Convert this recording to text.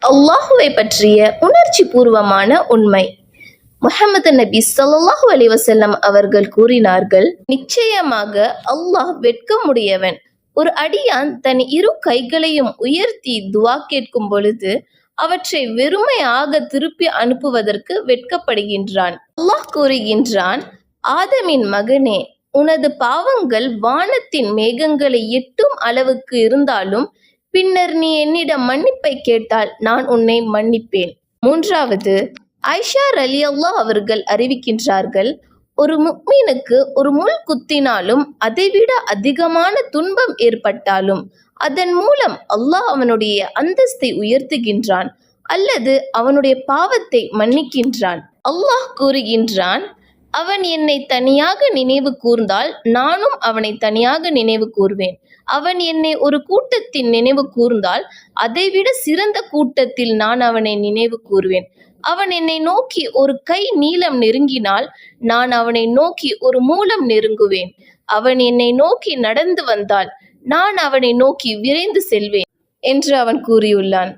அல்லாஹுவை பற்றிய உணர்ச்சி பூர்வமான உண்மை. முஹம்மது நபி ஸல்லல்லாஹு அலைஹி வஸல்லம் அவர்கள் கூறினார்கள், நிச்சயமாக அல்லாஹ் வெட்கமுடையவன். ஒரு அடியான் தன் இரு கைகளையும் உயர்த்தி துவா கேட்கும் பொழுது அவற்றை வெறுமையாக திருப்பி அனுப்புவதற்கு வெட்கப்படுகின்றான். அல்லாஹ் கூறுகின்றான், ஆதமின் மகனே, உனது பாவங்கள் வானத்தின் மேகங்களை எட்டும் அளவுக்கு இருந்தாலும் பின்னர் நீ என்னிடம் மன்னிப்பை கேட்டால் நான் உன்னை மன்னிப்பேன். மூன்றாவது, ஆயிஷா ரலியல்லாஹு அவர்கள் அறிவிக்கின்றார்கள், ஒரு முஃமினுக்கு ஒரு முள் குத்தினாலும் அதைவிட அதிகமான துன்பம் ஏற்பட்டாலும் அதன் மூலம் அல்லாஹ் அவனுடைய அந்தஸ்தை உயர்த்துகின்றான் அல்லது அவனுடைய பாவத்தை மன்னிக்கின்றான். அல்லாஹ் கூறுகின்றான், அவன் என்னை தனியாக நினைவு கூர்ந்தால் நானும் அவனை தனியாக நினைவு கூர்வேன். அவன் என்னை ஒரு கூட்டத்தில் நினைவு கூர்ந்தால் அதைவிட சிறந்த கூட்டத்தில் நான் அவனை நினைவு கூர்வேன். அவன் என்னை நோக்கி ஒரு கை நீளம் நெருங்கினால் நான் அவனை நோக்கி ஒரு மூலம் நெருங்குவேன். அவன் என்னை நோக்கி நடந்து வந்தால் நான் அவனை நோக்கி விரைந்து செல்வேன் என்று அவன் கூறியுள்ளான்.